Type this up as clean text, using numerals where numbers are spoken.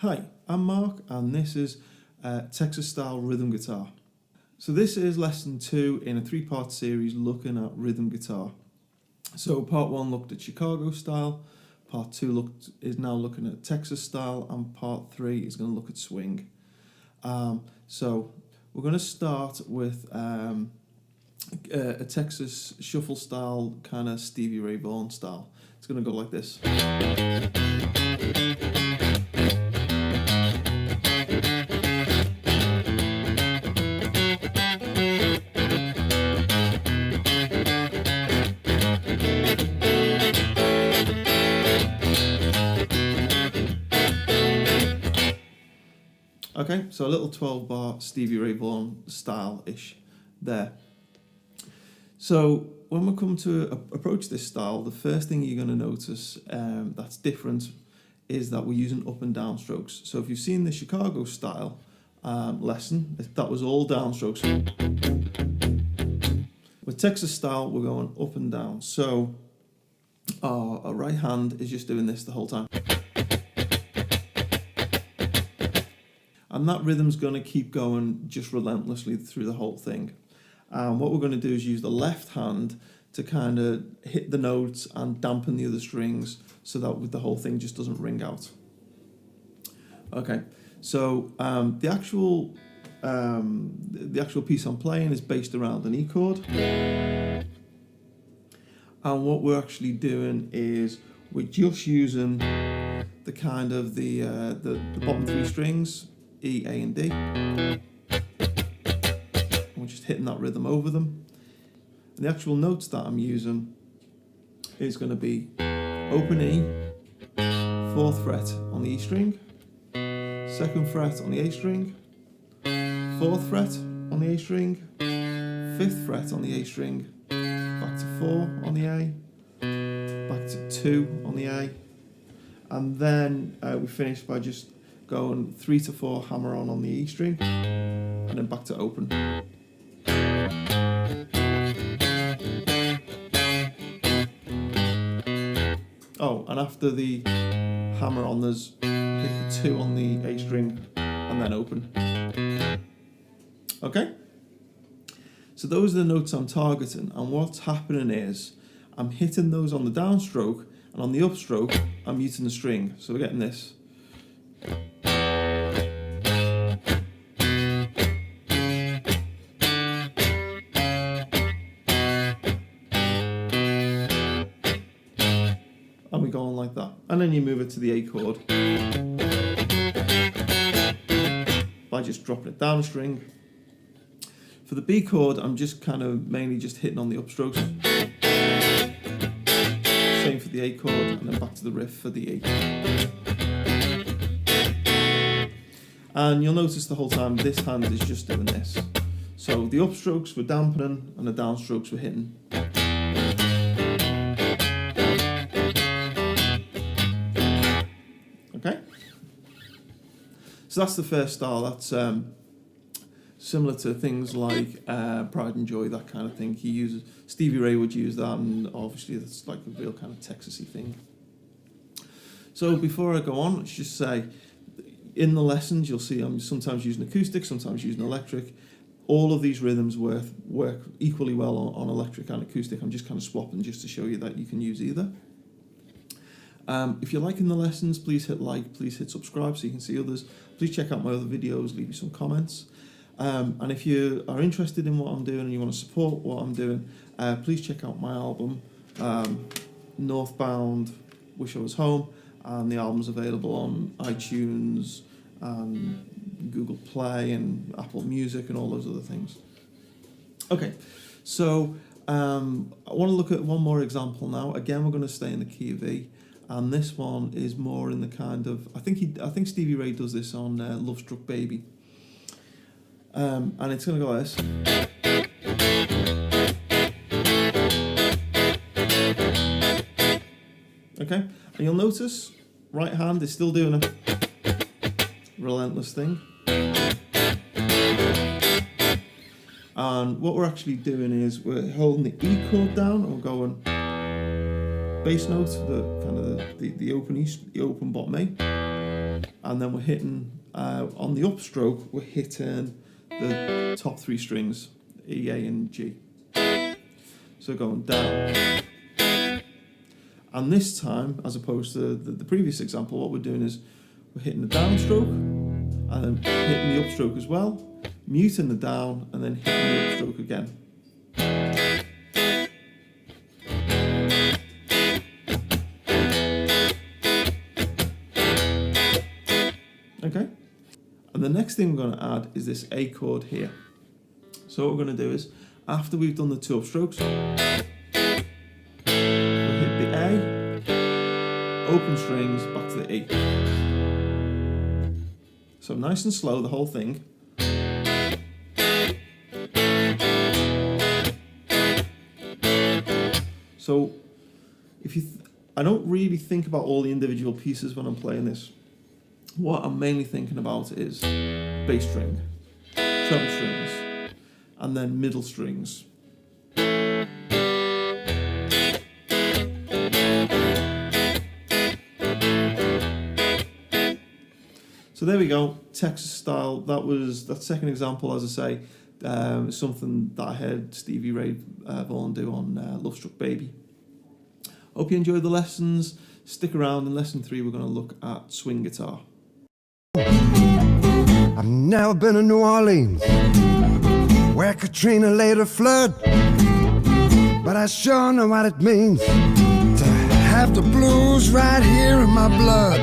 Hi, I'm Mark and this is Texas style rhythm guitar. So this is lesson 2 in a 3-part series looking at rhythm guitar. So part 1 looked at Chicago style, part 2 is now looking at Texas style, and part 3 is going to look at swing. So we're going to start with a Texas shuffle style, kind of Stevie Ray Vaughn style. It's going to go like this. Okay, so a little 12-bar Stevie Ray Vaughn style-ish there. So when we come to approach this style, the first thing you're going to notice that's different is that we're using up and down strokes. So if you've seen the Chicago style lesson, that was all downstrokes. With Texas style, we're going up and down. So our right hand is just doing this the whole time. And that rhythm's going to keep going just relentlessly through the whole thing. What we're going to do is use the left hand to kind of hit the notes and dampen the other strings so that the whole thing just doesn't ring out. Okay, so the actual piece I'm playing is based around an E chord. And what we're actually doing is we're just using the kind of the bottom 3 strings, E, A and D. And we're just hitting that rhythm over them. And the actual notes that I'm using is going to be open E, 4th fret on the E string, 2nd fret on the A string, 4th fret on the A string, 5th fret on the A string, back to 4 on the A, back to 2 on the A, and then we finish by just going 3 to 4 hammer on the E string, and then back to open. Oh, and after the hammer on, there's hit the 2 on the A string, and then open. Okay? So those are the notes I'm targeting, and what's happening is I'm hitting those on the downstroke, and on the upstroke, I'm muting the string. So we're getting this. And we go on like that. And then you move it to the A chord by just dropping it down a string. For the B chord, I'm just kind of mainly just hitting on the upstrokes. Same for the A chord, and then back to the riff for the E. And you'll notice the whole time this hand is just doing this. So the upstrokes we're dampening and the downstrokes we're hitting. Okay? So that's the first style. That's similar to things like Pride and Joy, that kind of thing. Stevie Ray would use that, and obviously that's like a real kind of Texasy thing. So before I go on, let's just say, in the lessons, you'll see I'm sometimes using acoustic, sometimes using electric. All of these rhythms work equally well on electric and acoustic. I'm just kind of swapping just to show you that you can use either. If you're liking the lessons, please hit like, please hit subscribe so you can see others. Please check out my other videos, leave me some comments. And if you are interested in what I'm doing and you want to support what I'm doing, please check out my album, Northbound, Wish I Was Home. And the album's available on iTunes and Google Play and Apple Music and all those other things. Okay, so I want to look at one more example now. Again, we're going to stay in the key of E, and this one is more in the kind of, I think Stevie Ray does this on Love Struck Baby, and it's going to go like this. Okay, and you'll notice right hand is still doing a relentless thing. And what we're actually doing is we're holding the E chord down and we're going bass note, the kind of the open bottom A, and then we're hitting, on the upstroke, we're hitting the top 3 strings, E, A and G. So going down. And this time, as opposed to the previous example, what we're doing is we're hitting the downstroke, and then hitting the upstroke as well, muting the down, and then hitting the upstroke again. Okay, and the next thing we're going to add is this A chord here. So what we're going to do is, after we've done the 2 upstrokes, we'll hit the A, open strings, back to the E. So nice and slow, the whole thing. So if you, I don't really think about all the individual pieces when I'm playing this. What I'm mainly thinking about is bass string, treble strings, and then middle strings. So there we go, Texas style. That second example, as I say, something that I heard Stevie Ray Vaughn do on Love Struck Baby. Hope you enjoyed the lessons. Stick around. In lesson 3, we're going to look at swing guitar. I've never been in New Orleans, where Katrina laid a flood, but I sure know what it means to have the blues right here in my blood.